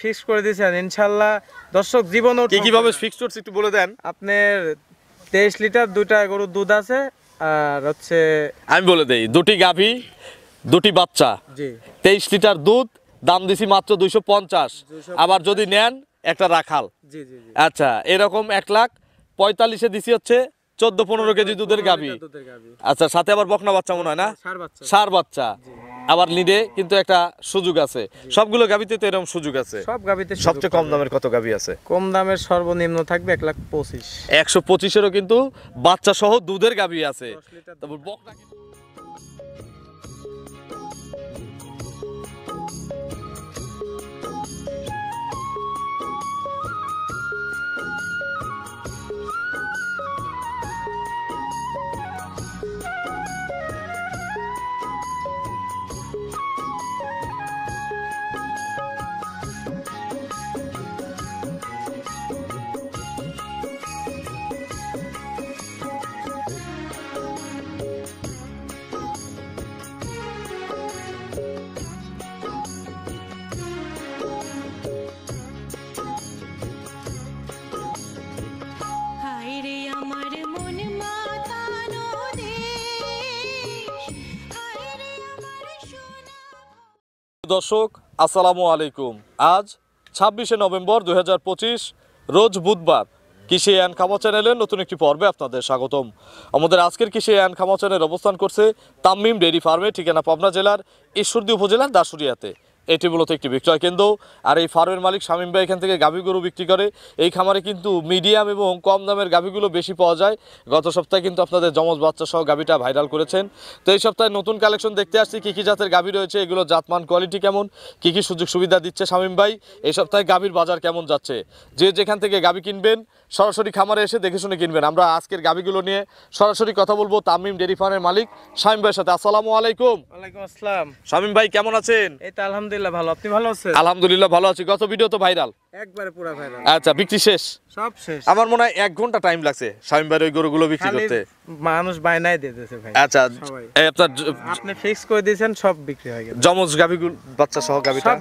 Fix করে দিয়েছেন ইনশাআল্লাহ। দর্শক জীবনও কিভাবে ফিক্স করছে একটু বলে দেন। আপনার 23 লিটার দুইটা গরুর দুধ আছে, আর হচ্ছে আমি বলে দেই, দুটি গাভী দুটি বাচ্চা, জি 23 লিটার দুধ, দাম দিছি মাত্র 250। আবার যদি নেন একটা রাখাল। জি জি জি আচ্ছা, এরকম 1,45,000-এ দিছি হচ্ছে 14-15 কেজি দুধের গাভী। আচ্ছা, সাথে আবার বকনা বাচ্চা মনে হয় না, ষাঁড় বাচ্চা। আবার নিডে কিন্তু একটা সুযোগ আছে, সবগুলো গাভীতে তো এরকম সুযোগ আছে। সব গাভীতে সবচেয়ে কম দামের কত গাভী আছে? কম দামের সর্বনিম্ন থাকবে 1,25,000। 125-এরও কিন্তু বাচ্চা সহ দুধের গাভী আছে। তারপর বকনা দর্শক আসসালামু আলাইকুম। আজ 26শে নভেম্বর 2025 রোজ বুধবার। কৃষি অ্যান্ড খামার চ্যানেলের নতুন একটি পর্বে আপনাদের স্বাগতম। আমাদের আজকের কৃষি অ্যান্ড খামার চ্যানেল অবস্থান করছে তামিম ডেইরি ফার্মে, ঠিকানা পাবনা জেলার ঈশ্বরদী উপজেলার দাসুরিয়াতে। এটি মূলত একটি বিক্রয় কেন্দ্র। আর এই ফার্মের মালিক শামীম ভাই এখান থেকে গাভী গরু বিক্রি করে। এই খামারে কিন্তু মিডিয়াম এবং কম দামের গাভীগুলো বেশি পাওয়া যায়। গত সপ্তাহে কিন্তু আপনাদের যমজ বাচ্চা সহ গাভীটা ভাইরাল করেছেন। তো এই সপ্তাহে নতুন কালেকশন দেখতে আসছি, কী কী জাতের গাভী রয়েছে, এগুলো জাতমান কোয়ালিটি কেমন, কী কী সুযোগ সুবিধা দিচ্ছে শামীম ভাই, এই সপ্তাহে গাভীর বাজার কেমন যাচ্ছে। যে যেখান থেকে গাভী কিনবেন সরাসরি খামারে এসে দেখে শুনে কিনবেন। আমরা আজকের গাভীগুলো নিয়ে সরাসরি কথা বলবো তামিম ডেইরি ফার্মের মালিক শামীম ভাইয়ের সাথে। আসসালামু আলাইকুম। ওয়ালাইকুম আসসালাম। শামীম ভাই কেমন আছেন? এই তো আলহামদুলিল্লাহ ভালো, আপনি ভালো আছেন? আলহামদুলিল্লাহ ভালো আছি। গত ভিডিও তো ভাইরাল, একবারে পুরো ভাইরাল। আচ্ছা, বিক্রি শেষ? সব শেষ। আমার মনে হয় 1 ঘন্টা টাইম লাগছে শামীম ভাইয়ের ওই গরুগুলো বিক্রি করতে। মানুষ বায়নাই দিতেছে ভাই। আচ্ছা, আপনার আপনি ফিক্স করে দিয়েছেন, সব বিক্রি হয়ে গেছে। যমজ গাভীগুলো বাচ্চা সহ গাভীটা সব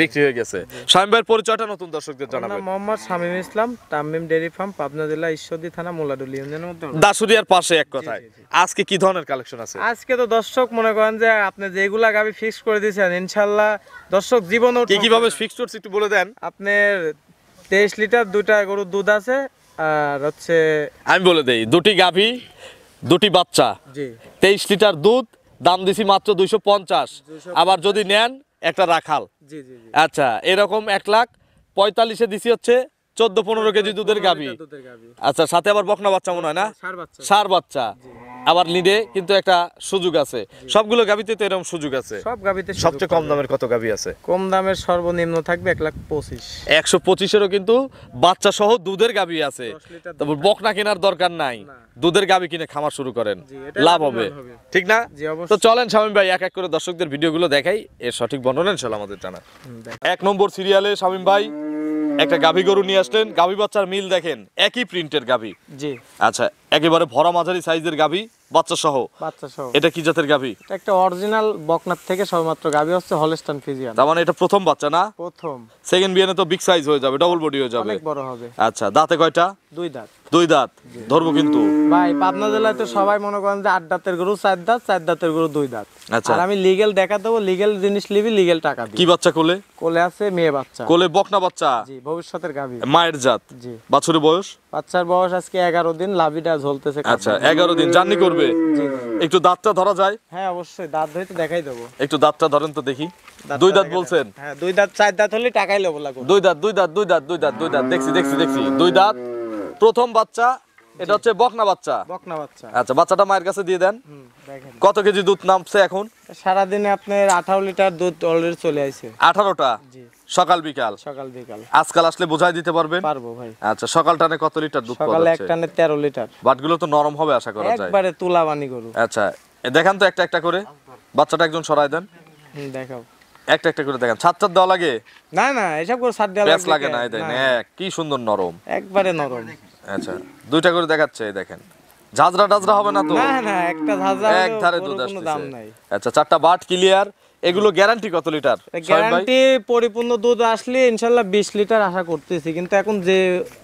বিক্রি হয়ে গেছে। শামীম ভাইয়ের পরিচয়টা নতুন দর্শকদের জানাবেন। মোহাম্মদ শামীম ইসলাম, তামিম ডেইরি ফার্ম, পাবনা জেলা ঈশ্বরদী থানা মোলাডুলি ইউনিয়নের মধ্যে, দাসুরিয়ার পাশে। এক কথায় আজকে কি ধরনের কালেকশন আছে? আজকে তো দর্শক মনে করেন যে আপনি যেগুলা গাভী ফিক্স করে দিয়েছেন ইনশাআল্লাহ, দর্শক জীবনও কিভাবে ফিক্স করছে একটু বলে দেন। আপনার 23 লিটার দুইটা গরুর দুধ আছে, আর হচ্ছে আমি বলে দেই, দুটি গাভী দুটি বাচ্চা, জি 23 লিটার দুধ, দাম দিছি মাত্র 250। আবার যদি নেন একটা রাখাল। জি জি জি আচ্ছা, এরকম 1,45,000-এ দিছি হচ্ছে 14-15 কেজি দুধের গাভী। আচ্ছা, সাথে আবার বকনা বাচ্চা মনে হয় না, ষাঁড় বাচ্চা। আবার নিডে কিন্তু একটা সুযোগ আছে, সবগুলো গাভীতে তো এরকম সুযোগ আছে। সব গাভীতে। সবচেয়ে কম দামের কত গাভী আছে? কম দামের সর্বনিম্ন থাকবে 1,25,000। 125-এরও কিন্তু বাচ্চা সহ দুধের গাভী আছে। তারপর বকনা কেনার দরকার নাই, দুধের গাভী কিনে খামার শুরু করেন, লাভ হবে, ঠিক না? তো চলেন শামীম ভাই এক এক করে দর্শকদের ভিডিওগুলো দেখাই, এর সঠিক বর্ণনা ইনশাআল্লাহ আমাদের জানা। 1 নম্বর সিরিয়ালে শামীম ভাই একটা গাভী গরু নিয়ে আসলেন। গাভী বাচ্চার মিল দেখেন, একই প্রিন্টের গাভী। জি আচ্ছা, একেবারে ভরা মাঝারি সাইজের গাভী, বাচ্চা সহ। এটা কি জাতের গাভী? এটা একটা অরিজিনাল বকনার থেকে সবেমাত্র গাভী হচ্ছে হলস্টাইন ফ্রিজিয়ান। তার মানে এটা প্রথম বাচ্চা না? প্রথম। সেকেন্ড বিয়ানে তো বিগ সাইজ হয়ে যাবে, ডাবল বডি হয়ে যাবে, অনেক বড় হবে। আচ্ছা, দাঁতে কয়টা? 2 দাঁত। 2 দাঁত ধরবো কিন্তু ভাই পাবনা জেলায় তো সবাই মনে করেন যে 8 দাঁতের গরু 4 দাঁত, 4 দাঁতের গরু 2 দাঁত। আচ্ছা, আর আমি লিগ্যাল দেখা দেবো, লিগ্যাল জিনিস নিবি, লিগ্যাল টাকা দিবি। কি বাচ্চা কোলে? কোলে আছে মেয়ে বাচ্চা। কোলে বকনা বাচ্চা? জি, ভবিষ্যতের গাভী, মায়ের জাত। জি। বাছুরের বয়স? বাচ্চার বয়স আজকে 11 দিন, লাভিটা ঝলতেছে। আচ্ছা, 11 দিন জার্নি করবে। জি। একটু দাঁতটা ধরা যায়? হ্যাঁ অবশ্যই, দাঁত ধরে দেখাই দেবো। একটু দাঁতটা ধরেন তো দেখি। 2 দাঁত বলছেন? হ্যাঁ 2 দাঁত, 4 দাঁত হলে টাকাই লব লাগবে। 2 দাঁত, 2 দাঁত, 2 দাঁত, 2 দাঁত, 2 দাঁত, দেখছি 2 দাঁত, প্রথম বাচ্চা। এটা হচ্ছে বকনা বাচ্চা। বকনা বাচ্চা। আচ্ছা, বাচ্চাটা মায়ের কাছে দিয়ে দেন। দেখেন কত কেজি দুধ নামছে এখন? সারা দিনে আপনার 18 লিটার দুধ অলরেডি চলে আসছে। 18টা? জি। সকাল বিকাল? সকাল বিকাল। আজকাল আসলে বোঝাই দিতে পারবেন? পারবো ভাই। আচ্ছা, সকাল টানে কত লিটার দুধ পাওয়া সকালে যাচ্ছে? এক টানে 13 লিটার। বাটগুলো তো নরম হবে আশা করা যায়। একবারে তুলাবানি গরু। আচ্ছা, দেখান তো একটা একটা করে। বাচ্চাটা একজন সরায় দেন। দেখাও। একটা একটা করে দেখান। ছাদ দেওয়া লাগে? না না, এসব করে ছাদ দেওয়া লাগে না। দেন, কি সুন্দর নরম, একবারে নরম। আচ্ছা, 2টা করে দেখাচ্ছে, দেখেন। ঝাঁঝরা টাজরা হবে না তো? না না, একটা ঝাঁঝরা এক ধারে দুধ কোনো দাম আসছে। নাই। আচ্ছা, 4টা বাট ক্লিয়ার, এগুলো গ্যারান্টি কত লিটার? গ্যারান্টি পরিপূর্ণ দুধ আসলে ইনশাল্লাহ 20 লিটার আশা করতেছি, কিন্তু এখন যে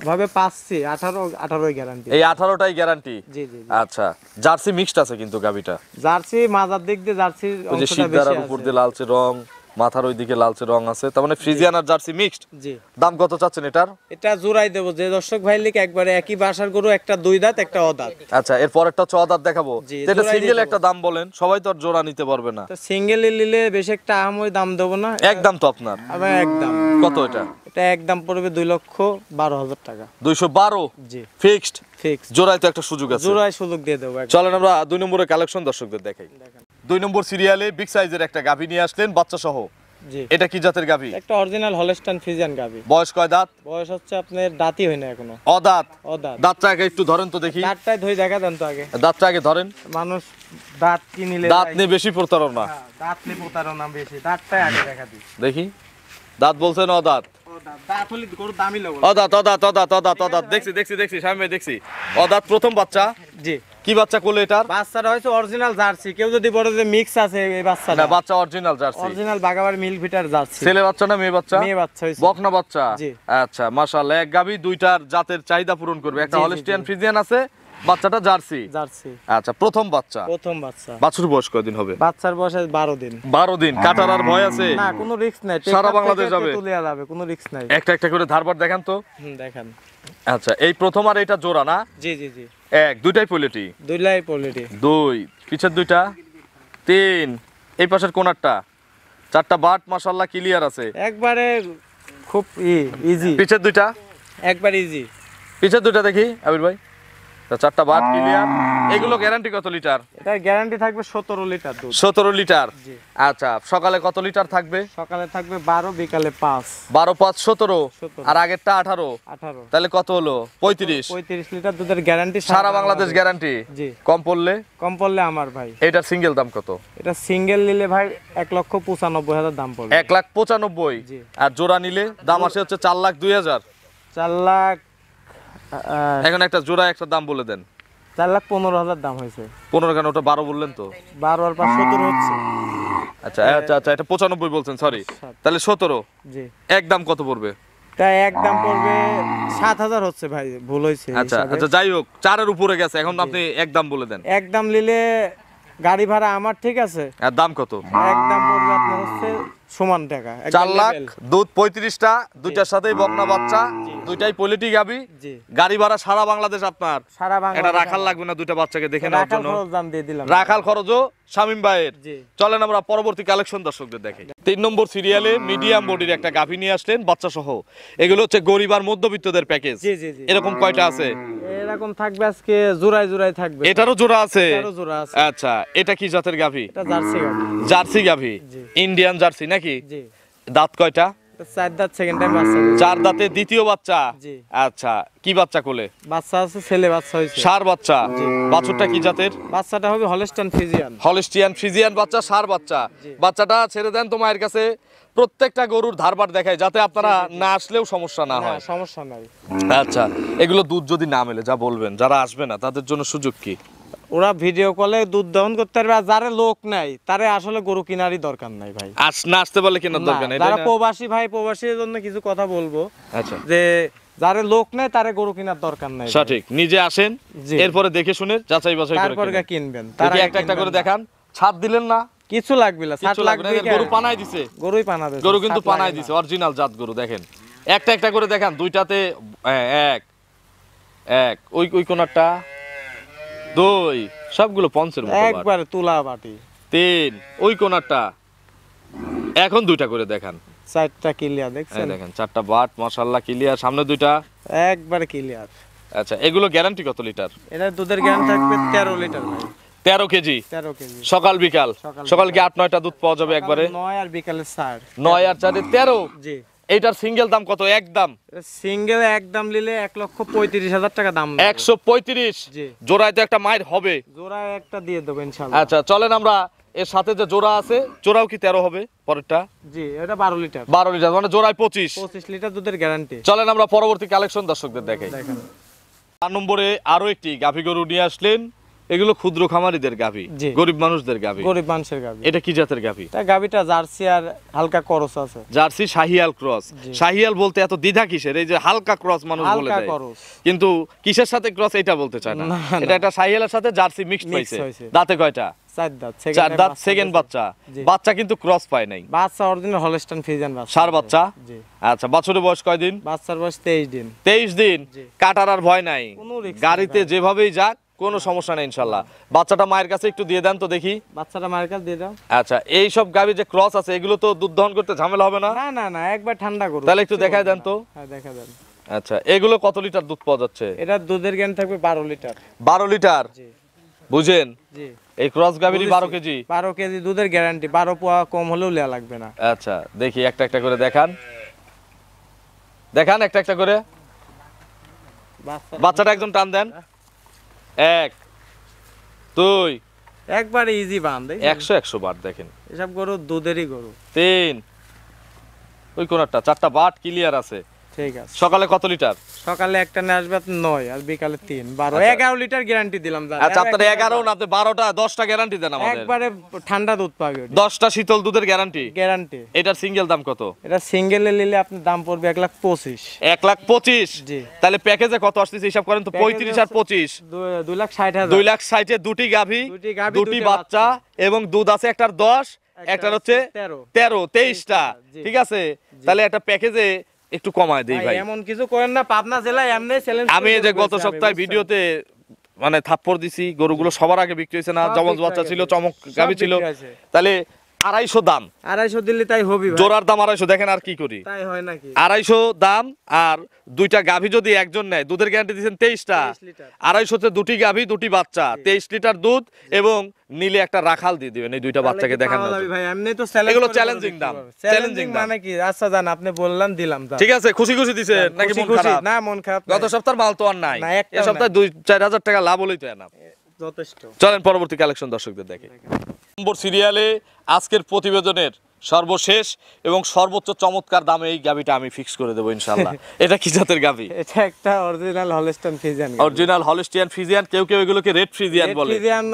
ভাবে পাচ্ছি 18 গ্যারান্টি। এই 18টাই গ্যারান্টি? জি জি। আচ্ছা, জার্সি মিক্সড আছে কিন্তু গাবিটা। জার্সি মাজার দিক দিয়ে জার্সি ওই যে অংশটা বেশি শিরদাঁড়ার আছে। উপর দিয়ে লালচে রং, মাথার ওইদিকে লালচে রং আছে, তার মানে ফ্রিজিয়ান আর জার্সি মিক্সড। জি। দাম কত চাচ্ছেন এটার? এটা জোড়াই দেবো যে দর্শক ভাই লিখ একবারে একই বাসার গরু, একটা 2 দাঁত একটা অদাঁত। আচ্ছা, এর পরেরটা হচ্ছে অদাঁত দেখাবো। জি, তো এটা জোড়াই সিঙ্গেল দিয়ে একটা দাম বলেন, সবাই তো আর জোড়া নিতে পারবে না। তো সিঙ্গেল নিলে বেশি একটা আহামরি দাম দেবো না, একদম তো আপনার আবার একদম। কত এটা? এটা একদম পড়বে 2,12,000 টাকা। 212 জি ফিক্সড। ফিক্স। জোড়ায় তো একটা সুযোগ আছে। জোড়ায় সুযোগ দিয়ে দেবো একদম। চলেন আমরা 2 নম্বরের কালেকশন দর্শকদের দেখাই। 2 নম্বর সিরিয়ালে বিগ সাইজের একটা গাভী নিয়ে আসলেন বাচ্চা সহ। জি। এটা কি জাতের গাভী? একটা অরিজিনাল হলস্টাইন ফ্রিজিয়ান গাবি। বয়স কয় দাঁত? বয়স হচ্ছে আপনার দাঁতই হয় না এখনো। অদাঁত। অদাঁত। দাঁতটা আগে একটু ধরেন তো দেখি। দাঁতটাই ধরে দেখা দেন তো আগে। দাঁতটা আগে ধরেন। মানুষ দাঁত কি নিলে দাঁত নিয়ে বেশি প্রতারণা। হ্যাঁ, দাঁত নিয়ে প্রতারণা বেশি, দাঁতটাই আগে দেখা দিই। দেখি, দাঁত বলছেন অদাঁত। দাঁত হলে গরুর দামই লোক। অদাঁত অদাঁত অদাঁত অদাঁত অদাঁত দেখছি স্বামী ভাই দেখছি। অদাঁত প্রথম বাচ্চা। জি। কি বাচ্চা করলো এটার? বাচ্চাটা হচ্ছে অরিজিনাল জার্সি, কেউ যদি বলে যে মিক্স আছে এই বাচ্চাটা। না, বাচ্চা অরিজিনাল জার্সি। অরিজিনাল বাগাবার মিল ফিটার জার্সি। ছেলে বাচ্চা না মেয়ে বাচ্চা? মেয়ে বাচ্চা হইছে। বকনা বাচ্চা। জি। আচ্ছা, মাশাআল্লাহ, এক গাবি দুইটার জাতের চাহিদা পূরণ করবে। একটা জি, জি, হলস্টিয়ান জি। ফ্রিজিয়ান আছে, বাচ্চাটা জার্সি। জার্সি। আচ্ছা, প্রথম বাচ্চা। প্রথম বাচ্চা। বাছুর বয়স কয়দিন হবে? বাচ্চার বয়স 12 দিন। 12 দিন। কাটার আর ভয় আছে? না, কোনো রিস্ক নাই। সারা বাংলাদেশ যাবে? তুলে যাবে, কোনো রিস্ক নাই। একটা একটা করে ধারবার দেখান তো। দেখান। আচ্ছা, এই প্রথম আর এটা জোড়া না? জি জি জি। দুইটাই পোলেটি। দুইলাই পোলিটি। 2 পিছের দুইটা, 3 এই পাশের কোণারটা, 4টা বাট মাশাআল্লাহ ক্লিয়ার আছে। একবারে খুব ইজি। পিছের দুইটা, একবার ইজি। পিছের দুইটা দেখি আবির ভাই। তা 4টা বাট ক্লিয়ার। এগুলো গ্যারান্টি কত লিটার? এটা গ্যারান্টি থাকবে 17 লিটার দুধ। 17 লিটার। জি। আচ্ছা, সকালে কত লিটার থাকবে? সকালে থাকবে 12, বিকালে 5। 12 5 17, 17 আর আগেরটা 18। 18। তাহলে কত হলো? 35। 35 লিটার দুধের গ্যারান্টি সারা বাংলাদেশ গ্যারান্টি। জি। কম পড়লে? কম পড়লে আমার ভাই। এটার সিঙ্গেল দাম কত? এটা সিঙ্গেল নিলে ভাই 1,95,000 দাম পড়বে। 1,95,000। জি। আর জোড়া নিলে দাম আসে হচ্ছে 4,02,000। 4 লাখ এখন একটা জোড়া একটা দাম বলে দেন। 4,15,000 দাম হয়েছে। 15 কেন? ওটা 12 বললেন তো। 12 আর 5 17 হচ্ছে। আচ্ছা আচ্ছা আচ্ছা, এটা 95 বলছেন, সরি। তাহলে 17। জি। একদম কত পড়বে? তা একদম পড়বে 7,000 হচ্ছে ভাই, ভুল হয়েছে। আচ্ছা আচ্ছা, যাই হোক, 4-এর উপরে গেছে, এখন আপনি একদম বলে দেন। একদম নিলে গাড়ি ভাড়া আমার, ঠিক আছে। আর দাম কত? একদম পড়বে আপনার হচ্ছে সমান টাকা। 4 লাখ। দুধ 35টা, দুইটার সাথেই বকনা বাচ্চা, দুইটাই পোলিটি গাবি। জি। গাড়ি ভাড়া সারা বাংলাদেশ আপনার। সারা এটা বাংলাদেশ রাখাল লাগবে না দুইটা বাচ্চাকে দেখে নেওয়ার রাখাল জন্য? খরচ দাম দিয়ে দিলাম। রাখাল খরচও শামিম ভাইয়ের। জি। চলেন আমরা পরবর্তী কালেকশন দর্শকদের দেখাই। 3 নম্বর সিরিয়ালে মিডিয়াম বডির একটা গাভী নিয়ে আসলেন বাচ্চা সহ। এগুলো হচ্ছে গরিব আর মধ্যবিত্তদের প্যাকেজ। জি জি জি। এরকম কয়টা আছে? এরকম থাকবে আজকে জোড়ায় জোড়ায় থাকবে। এটারও জোড়া আছে? এটারও জোড়া আছে। আচ্ছা, এটা কি জাতের গাভী? এটা জার্সি গাভী। জার্সি গাভী। জি। ইন্ডিয়ান জার্সি নাকি? জি। দাঁত কয়টা? এটা 4 দাঁত, সেকেন্ড টাইম বাচ্চা। 4 দাঁতে দ্বিতীয় বাচ্চা। জি। আচ্ছা, কি বাচ্চা কোলে? বাচ্চা আছে, ছেলে বাচ্চা হয়েছে। ষাঁড় বাচ্চা। জি। বাছুরটা কি জাতের? বাচ্চাটা হবে হলস্টাইন ফ্রিজিয়ান। হলস্টিয়ান ফ্রিজিয়ান বাচ্চা, ষাঁড় বাচ্চা। জি। বাচ্চাটা ছেড়ে দেন তো মায়ের কাছে, প্রত্যেকটা গরুর ধারবার দেখায়, যাতে আপনারা না আসলেও সমস্যা না না, হয়। সমস্যা নাই। আচ্ছা, এগুলো দুধ যদি না মেলে, যা বলবেন, যারা আসবে না তাদের জন্য সুযোগ কি? ওরা ভিডিও কলে দুধ দহন করতে পারবে, আর যারা লোক নাই তারে আসলে গরু কিনারই দরকার নাই ভাই। না আসতে পারলে কেনার দরকার নেই, তাই যারা না? প্রবাসী ভাই, প্রবাসীর জন্য কিছু কথা বলবো আচ্ছা, যে যারা লোক নাই তারে গরু কেনার দরকার নাই। সঠিক। নিজে আসেন, জি। এরপরে দেখে শুনে যাচাই বাছাই করে তারপর কিনেন। কিনবেন। দেখি একটা একটা করে দেখান। ছাদ দিলেন না? কিছু লাগবে না, কিছু লাগবে না, এদের গরু পানায় দিছে। গরুই পানাবে। গরু কিন্তু পানায় দিছে, অরিজিনাল জাত গরু। দেখেন একটা একটা করে দেখান। দুইটাতে এক এক, ওই কোনারটা 2, সবগুলো পঞ্চের মতো। একবারে তুলা বাটি। 3 ওই কোনারটা। এখন দুইটা করে দেখান। 4টা ক্লিয়ার এই দেখছেন? দেখেন 4টা বাট মাশাআল্লাহ ক্লিয়ার, সামনে দুইটা। একবারে ক্লিয়ার। আচ্ছা, এগুলো গ্যারান্টি কত লিটার? এটা দুধের গ্যারান্টি থাকবে 13 লিটার ভাই। 13 কেজি। 13 কেজি। সকাল বিকাল? সকাল কি 8-9টা দুধ পাওয়া যাবে একবারে? 9 আর বিকালে 4। 9 আর 4 13। জি। এটার সিঙ্গেল দাম কত? একদম সিঙ্গেল একদম নিলে 1,35,000 টাকা দাম। 135। জি। জোড়ায় তো একটা মায়ের হবে। জোড়া একটা দিয়ে দেবো ইনশাআল্লাহ। আচ্ছা, চলেন আমরা এর সাথে যে জোড়া আছে, জোড়াও কি 13 হবে পরেরটা? জি, এটা 12 লিটার। 12 লিটার, মানে জোড়ায় 25। 25 লিটার দুধের গ্যারান্টি। চলেন আমরা পরবর্তী কালেকশন দর্শকদের দেখাই। দেখেন। 4 নম্বরে আরো একটি গাভী গরু নিয়ে আসলেন এগুলো ক্ষুদ্র খামারিদের গাভী, জি। গরিব মানুষদের গাভী। গরিব মানুষের গাভী। এটা কি জাতের গাভী? এটা গাভীটা জার্সি আর হালকা করস আছে। Jersey Sahiwal cross. জি। শাহিয়াল বলতে এত দ্বিধা কিসের? এই যে হালকা ক্রস মানুষ বলে হালকা দেয়, করস। কিন্তু কিসের সাথে ক্রস এটা বলতে চায় না। না, না। এটা একটা শাহিয়ালের সাথে জার্সি মিক্সড Mix হয়েছে। হয়েছে। দাঁতে কয়টা? 4 দাঁত। চার দাঁত, সেকেন্ড বাচ্চা। জি। বাচ্চা কিন্তু ক্রস পায় নাই। বাচ্চা অরিজিনাল হলস্টাইন ফ্রিজিয়ান বাচ্চা। ষাঁড় বাচ্চা? জি। আচ্ছা, বাছুরের বয়স কয়দিন? বাচ্চার বয়স 23 দিন। 23 দিন। জি। কাটার আর ভয় নাই, কোনো risk গাড়িতে নাই। যেভাবেই যাক কোনো সমস্যা নেই ইনশাল্লাহ। বাচ্চাটা মায়ের কাছে একটু দিয়ে দেন তো দেখি। বাচ্চাটা মার কাছে দিয়ে দাও। আচ্ছা, এই সব গাভী যে ক্রস আছে এগুলো তো দুধ দহন করতে ঝামেলা হবে না? না না না, একবার ঠান্ডা করো। তাহলে একটু দেখায় দেন তো। হ্যাঁ, দেখা দেন। আচ্ছা, এগুলো কত লিটার দুধ পাওয়া যাচ্ছে? এটা দুধের জ্ঞান থাকবে 12 লিটার। 12 লিটার। জি। বুঝেন, জি। এই ক্রস গাভীরই 12 কেজি। 12 কেজি দুধের গ্যারান্টি, 12 পোয়া কম হলেও লেয়া লাগবে না। আচ্ছা, দেখি একটা একটা করে দেখান, দেখান একটা একটা করে। বাচ্চাটা একদম টান দেন। 1 2 একবারে ইজি বান দেই। 100 বার দেখেন। এসব গরু দুধেরই গরু। 3 ওই কোনটা 4টা বাট ক্লিয়ার আছে। ঠিক আছে। সকালে কত লিটার? সকালে একটা নিয়ে আসবে আপনি 9 আর বিকালে 3 12 আচ্ছা। 11 লিটার গ্যারান্টি দিলাম। আচ্ছা, আপনার 11 না, আপনি 12টা 10টা গ্যারান্টি দেন আমাদের। একবারে ঠান্ডা দুধ পাবে। 10টা শীতল দুধের গ্যারান্টি। গ্যারান্টি। এটার সিঙ্গেল দাম কত? এটা সিঙ্গেলে নিলে আপনার দাম পড়বে 1,25,000। 1,25,000। জি। তাহলে প্যাকেজে কত আসতেছে হিসাব করেন তো? 35 আর 25 2,60,000। 2,60,000 দুটি গাভী, দুটি গাভী, দুটি দুটি বাচ্চা, এবং দুধ আছে একটার 10, একটার হচ্ছে 13 23টা। জি। ঠিক আছে, তাহলে একটা প্যাকেজে একটু কমায় দেই ভাই। এমন কিছু করেন না, পাবনা জেলায় এমনি চ্যালেঞ্জ। আমি এই যে গত সপ্তাহে ভিডিওতে মানে থাপ্পড় দিছি, গরুগুলো সবার আগে বিক্রি হয়েছে না, সব জমজ বিক্রি বাচ্চা হয়ে ছিল, গেছে। চমক সব গাভী ছিল। বিক্রি হয়েছে। তাহলে 250 দাম, 250 দিলে তাই হবি ভাই। জোড়ার দাম 250। দেখেন আর কি করি। তাই হয় নাকি? 250 দাম, আর দুইটা গাভী যদি একজন নেয়, দুধের গ্যারান্টি দিচ্ছেন 23টা। 23 লিটার। 250 দুটি গাভী, দুটি বাচ্চা, 23 লিটার দুধ, এবং নিলে একটা রাখাল দিয়ে দিবেন এই দুইটা বাচ্চাকে দেখান না। ভাই এমনি তো চ্যালেঞ্জ, এগুলো চ্যালেঞ্জিং দাম, চ্যালেঞ্জিং দাম। মানে কি? আচ্ছা জান, আপনি বললেন দিলাম দাম। ঠিক আছে, খুশি খুশি দিছেন নাকি মন খারাপ? না, মন খারাপ গত সপ্তাহের মাল তো আর নাই, না, একটাও এই সপ্তাহে 2-4 হাজার টাকা লাভ হলেই তো এনাফ। যথেষ্ট। চলেন পরবর্তী কালেকশন দর্শকদের দেখে। নম্বর সিরিয়ালে আজকের প্রতিবেদনের সর্বশেষ এবং সর্বোচ্চ চমৎকার দামে এই গাভীটা আমি ফিক্স করে দেবো ইনশাআল্লাহ। এটা কি জাতের গাভী? এটা একটা original Holstein Friesian. Original Holstein Friesian, কেউ কেউ এগুলোকে রেড ফ্রিজিয়ান বলে। ফ্রিজিয়ান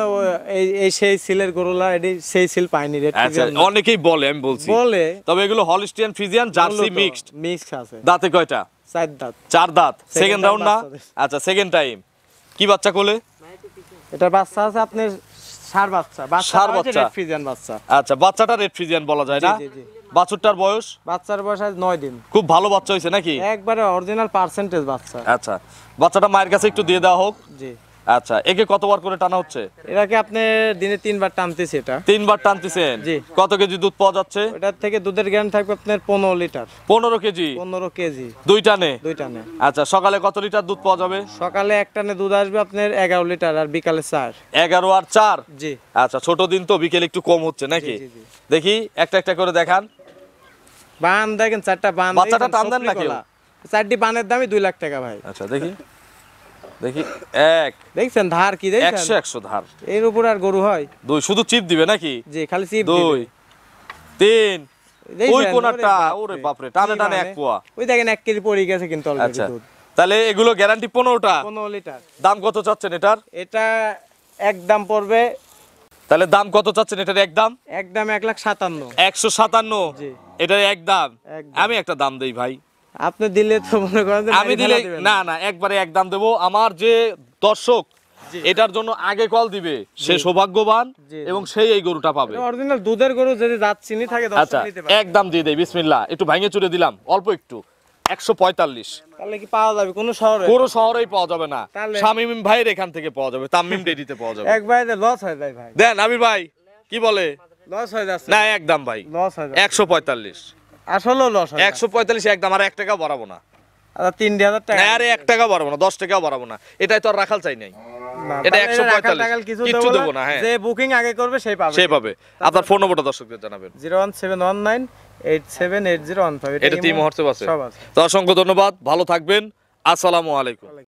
এই সেই সিলের গরুলা, এডি সেই সিল পাইনি রেড আচ্ছা, ফ্রিজিয়ান অনেকেই বলে, আমি বলছি বলে। তবে এগুলো Holstein Friesian jersey mixed. Mix আছে। দাঁতে কয়টা? 4 দাঁত। 4 দাঁত। সেকেন্ড time রাউন্ড না? বাচ্চা দিছে। আচ্ছা, সেকেন্ড টাইম। কি বাচ্চা কোলে? এটা বাচ্চা আছে আপনার ষাঁড় বাচ্চা। ষাঁড় বাচ্চা। রেড ফ্রিজিয়ান বাচ্চা। আচ্ছা, বাচ্চাটা রেড ফ্রিজিয়ান বলা যায় না? জি, জি। বাছুরটার বয়স? বাচ্চার বয়স আজ 9 দিন। খুব ভালো বাচ্চা হয়েছে নাকি? একবারে অরিজিনাল পার্সেন্টেজ বাচ্চা। আচ্ছা, বাচ্চাটা মায়ের কাছে একটু দিয়ে দেওয়া হোক। জি। আচ্ছা, একে কতবার করে টানা হচ্ছে? এটাকে আপনি দিনে 3 বার টানতেছি। এটা 3 বার টানতেছেন? জি। কত কেজি দুধ পাওয়া যাচ্ছে? ওটার থেকে দুধের গ্রাম থাকবে আপনার 15 লিটার। 15 কেজি 15 কেজি দুই টানে? 2 টানে। আচ্ছা, সকালে কত লিটার দুধ পাওয়া যাবে? সকালে এক টানে দুধ আসবে আপনার 11 লিটার, আর বিকালে 4। 11 আর 4? জি। আচ্ছা, ছোট দিন তো বিকেল একটু কম হচ্ছে নাকি? জি, জি। দেখি একটা একটা করে দেখান। বান দেখেন, 4টা বান। বাচ্চাটা টান দেন না কেউ? 4টি বানের দামই 2 লাখ টাকা ভাই। আচ্ছা, দেখি দেখি। 1 দেখছেন ধার কি দেখছেন? 100 ধার। এর উপর আর গরু হয়? 2 শুধু চিপ দিবে নাকি? জি, খালি চিপ 2 দিবে। 3 দেখছেন? ওই কোনাটা, ওরে ওরে বাপরে। বাপরে, টানে কি টানে মানে? 1 পোয়া। ওই দেখেন 1 কেজি পড়ে গেছে কিন্তু অলরেডি আচ্ছা, দুধ। তাহলে এগুলো গ্যারান্টি 15টা। 15 লিটার। দাম কত চাচ্ছেন এটার? এটা একদম পড়বে, তাহলে দাম কত চাচ্ছেন এটার? একদম একদম 1,57,000। 157। জি। এটার একদম? একদম। আমি একটা দাম দেই ভাই। আপনি দিলে তো মনে করেন যে আমি মারি দিলে ফেলা দিবেন। না না, একবারে একদম দেবো। আমার যে দর্শক এটার জন্য আগে কল দিবে সে সৌভাগ্যবান, জি, এবং সেই এই গরুটা পাবে। অরিজিনাল দুধের গরু যদি জাত চিনি থাকে আচ্ছা, দর্শক নিতে পারে। একদম দিয়ে দেই, বিসমিল্লাহ। একটু ভাঙে চুরে দিলাম অল্প একটু। 145। তাহলে কি পাওয়া যাবে কোন শহরে? পুরো শহরেই পাওয়া যাবে না, তাহলে- শামীম ভাইয়ের এখান থেকে পাওয়া যাবে, তামিম ডেইরিতে পাওয়া যাবে। একবারে লস হয়ে যায় ভাই। দেন আমির ভাই কি বলে? লস হয়ে যাচ্ছে। না, একদম ভাই লস হয়ে যায়। 145। আসলেও লস হয়। 145 একদম। আর 1 টাকা বাড়াবো না। আচ্ছা 3,000 টাকা। না, আরে 1 টাকা বাড়াবো না, 10 টাকাও বাড়াবো না। এটাই তো আর রাখাল চাই নাই। না, এটা তাহলে 145 টাকাল কিছু কিচ্ছু দেবো দেবো না, না, হ্যাঁ। যে বুকিং আগে করবে সেই পাবে। সেই পাবে। আপনার ফোন নম্বরটা দর্শকদের জানাবেন। 01719878015। এটা টিম হোয়াটসঅ্যাপ আছে। সব আছে। তো অসংখ্য ধন্যবাদ, ভালো থাকবেন, আসসালামু আলাইকুম।